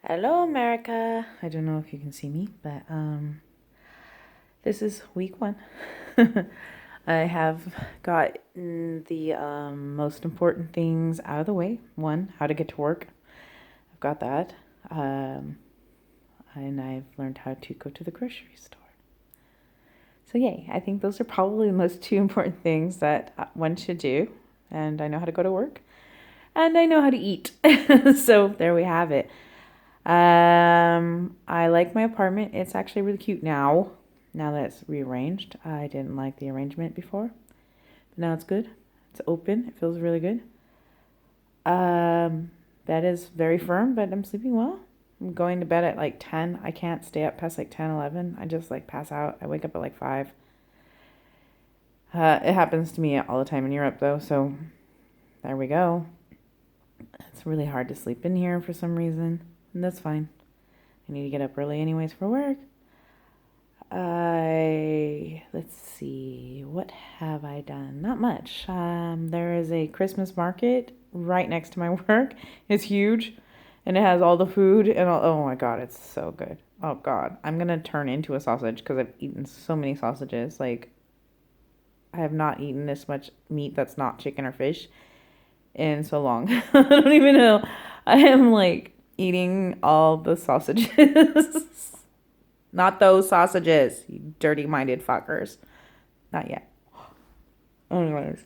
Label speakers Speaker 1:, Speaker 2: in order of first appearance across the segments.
Speaker 1: Hello, America. I don't know if you can see me, but this is week one. I have gotten the most important things out of the way. One, how to get to work. I've got that. And I've learned how to go to the grocery store. So, yay. I think those are probably the most two important things that one should do. And I know how to go to work. And I know how to eat. So, there we have it. I like my apartment. It's actually really cute now that it's rearranged. I didn't like the arrangement before, but now it's good. It's open. It feels really good. Bed is very firm, but I'm sleeping well. I'm going to bed at like 10. I can't stay up past like 10, 11. I just like pass out. I wake up at like 5. It happens to me all the time in Europe though, so there we go. It's really hard to sleep in here for some reason, and that's fine. I need to get up early anyways for work. Let's see, what have I done? Not much. There is a Christmas market right next to my work. It's huge, and it has all the food, and oh my God, it's so good. Oh God, I'm gonna turn into a sausage because I've eaten so many sausages. Like, I have not eaten this much meat that's not chicken or fish in so long. I don't even know. I am like eating all the sausages. Not those sausages, you dirty minded fuckers. Not yet. Anyways.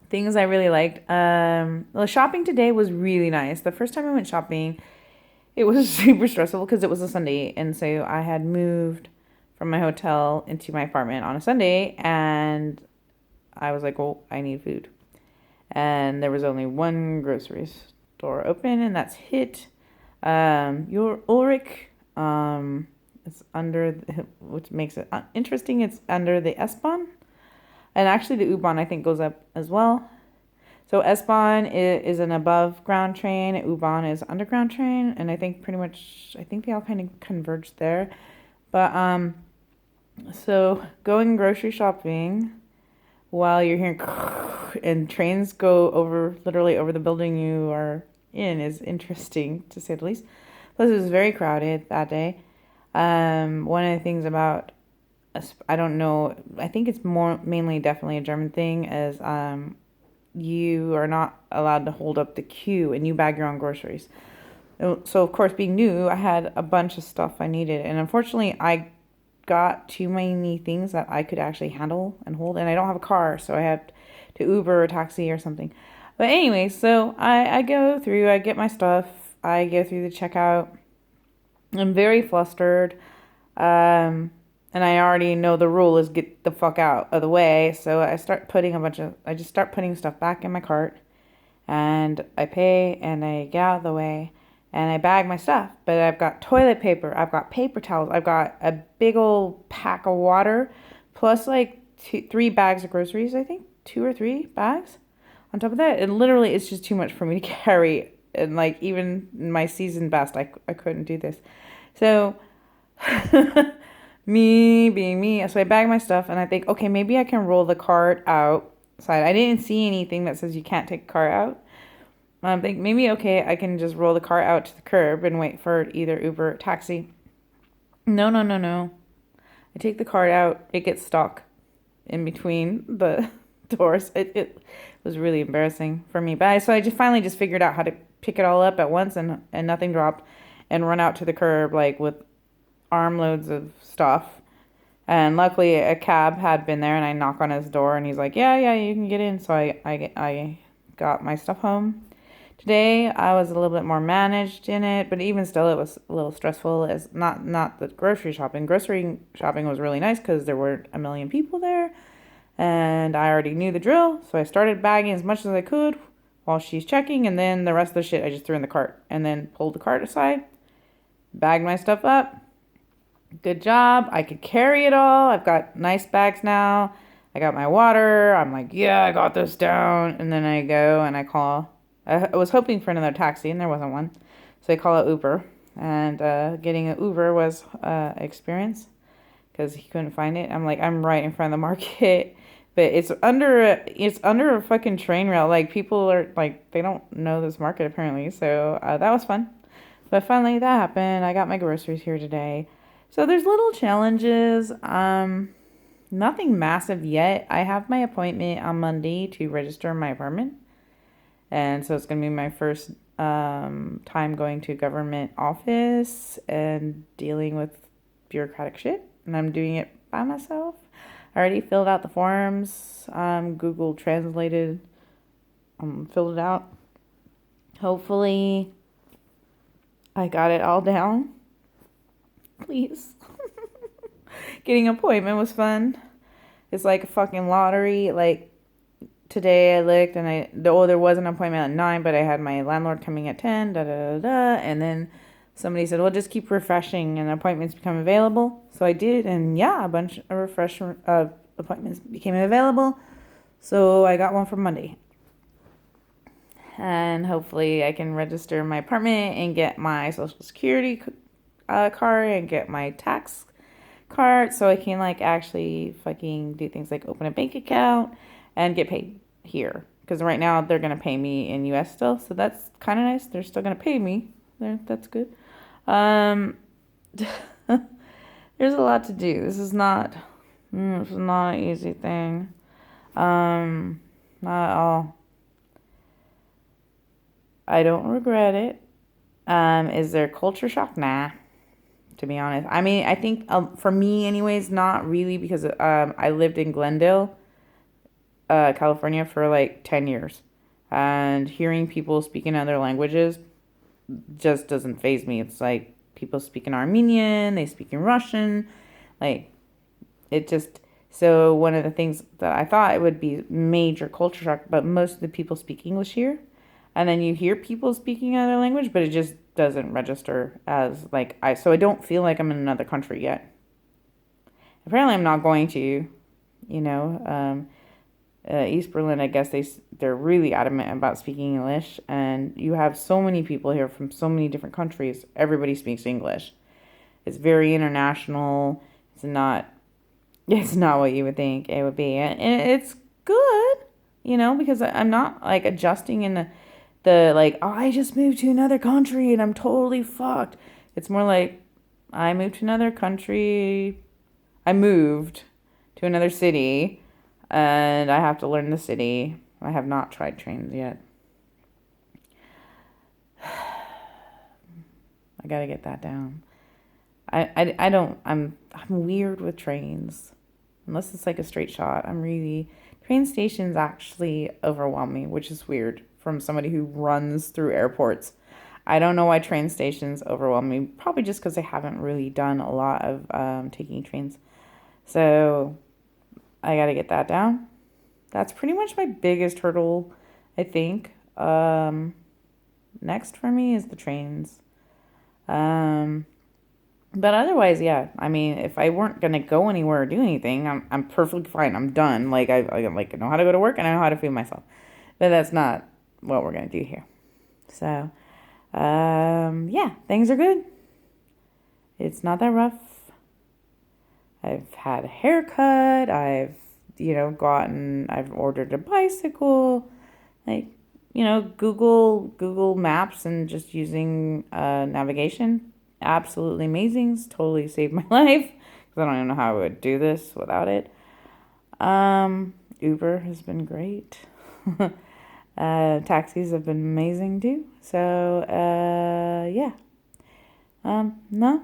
Speaker 1: Things I really liked. Well, shopping today was really nice. The first time I went shopping, it was super stressful because it was a Sunday, and so I had moved from my hotel into my apartment on a Sunday, and I was like, well, I need food. And there was only one grocery store open, and that's Hit. Your Ulrich, it's under, which makes it interesting. It's under the S-Bahn, and actually the U-Bahn I think goes up as well. So S-Bahn is an above ground train, U-Bahn is underground train, and I think I think they all kind of converge there. But so going grocery shopping while you're hearing and trains go over literally over the building you are in is interesting to say the least. Plus, it was very crowded that day. One of the things about I don't know, I think it's more mainly definitely a German thing is you are not allowed to hold up the queue and you bag your own groceries. So of course, being new, I had a bunch of stuff I needed, and unfortunately, I got too many things that I could actually handle and hold, and I don't have a car, so I had to Uber or taxi or something. But anyway, so I go through, I get my stuff, I go through the checkout. I'm very flustered, and I already know the rule is get the fuck out of the way. So I just start putting stuff back in my cart, and I pay, and I get out of the way, and I bag my stuff. But I've got toilet paper, I've got paper towels, I've got a big old pack of water, plus like 3 bags of groceries, I think, 2 or 3 bags. On top of that, and literally, it's just too much for me to carry. And like even my season best, I couldn't do this. So me being me, so I bag my stuff, and I think, okay, maybe I can roll the cart outside. I didn't see anything that says you can't take a car out. I think maybe, okay, I can just roll the car out to the curb and wait for either Uber or taxi. No, no, no, no. I take the cart out. It gets stuck in between the doors. It was really embarrassing for me. So I just finally just figured out how to pick it all up at once and nothing dropped and run out to the curb like with armloads of stuff. And luckily a cab had been there, and I knock on his door and he's like, yeah, yeah, you can get in. So I got my stuff home. Today I was a little bit more managed in it, but even still it was a little stressful. As not the grocery shopping. Grocery shopping was really nice because there weren't a million people there, and I already knew the drill. So I started bagging as much as I could while she's checking, and then the rest of the shit I just threw in the cart and then pulled the cart aside, bagged my stuff up. Good job. I could carry it all. I've got nice bags now. I got my water. I'm like, yeah, I got this down. And then I go and I call. I was hoping for another taxi, and there wasn't one. So I call an Uber. And getting an Uber was an experience because he couldn't find it. I'm like, I'm right in front of the market. but it's under a fucking train rail. Like people are like they don't know this market apparently. So that was fun. But finally that happened. I got my groceries here today. So there's little challenges. Nothing massive yet. I have my appointment on Monday to register my apartment. And so it's going to be my first time going to a government office and dealing with bureaucratic shit. And I'm doing it by myself. I already filled out the forms, Google translated, filled it out. Hopefully, I got it all down. Please. Getting an appointment was fun. It's like a fucking lottery. Like, today I looked and there was an appointment at 9, but I had my landlord coming at 10, da da da da. And then somebody said, well, just keep refreshing and appointments become available. So I did, and yeah, a bunch of appointments became available. So I got one for Monday. And hopefully I can register my apartment and get my social security card and get my tax card so I can like actually fucking do things like open a bank account and get paid here. Because right now they're going to pay me in US still. So that's kind of nice. They're still going to pay me. That's good. There's a lot to do. This is not an easy thing. Not at all. I don't regret it. Is there culture shock? Nah, to be honest. I mean, I think for me anyways, not really, because I lived in Glendale, California for like 10 years. And hearing people speaking other languages just doesn't faze me. It's like people speak in Armenian, they speak in Russian. Like, it just... So one of the things that I thought it would be major culture shock, but most of the people speak English here. And then you hear people speaking another language, but it just doesn't register as like so I don't feel like I'm in another country yet. Apparently I'm not going to, East Berlin, I guess they're really adamant about speaking English, and you have so many people here from so many different countries. Everybody speaks English. It's very international. It's not what you would think it would be. And it's good, because I'm not like adjusting in the like, oh, I just moved to another country and I'm totally fucked. It's more like I moved to another country. I moved to another city and I have to learn the city. I have not tried trains yet. I gotta get that down. I don't, I'm weird with trains. Unless it's like a straight shot. Train stations actually overwhelm me, which is weird from somebody who runs through airports. I don't know why train stations overwhelm me. Probably just because I haven't really done a lot of taking trains. So I got to get that down. That's pretty much my biggest hurdle, I think. Next for me is the trains. But otherwise, yeah. I mean, if I weren't gonna go anywhere or do anything, I'm perfectly fine. I'm done. Like I like know how to go to work and I know how to feed myself. But that's not what we're gonna do here. So, yeah, things are good. It's not that rough. I've had a haircut. I've ordered a bicycle. Like, Google Maps and just using navigation. Absolutely amazing. It's totally saved my life because I don't even know how I would do this without it. Uber has been great. Taxis have been amazing too. So, yeah. No,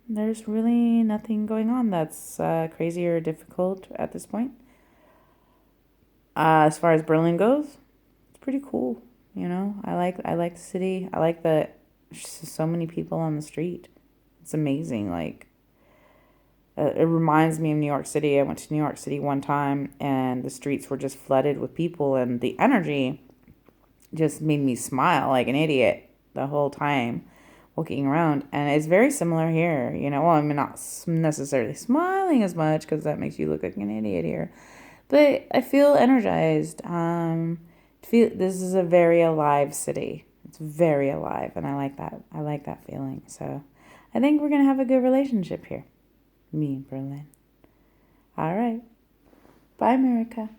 Speaker 1: there's really nothing going on that's crazy or difficult at this point. As far as Berlin goes, it's pretty cool. I like the city. I like that there's so many people on the street. It's amazing. Like, it reminds me of New York City. I went to New York City one time, and the streets were just flooded with people, and the energy just made me smile like an idiot the whole time walking around. And it's very similar here. Well, I'm not necessarily smiling as much because that makes you look like an idiot here, but I feel energized. This is a very alive city. It's very alive, and I like that. I like that feeling. So I think we're going to have a good relationship here. Me and Berlin. All right. Bye, America.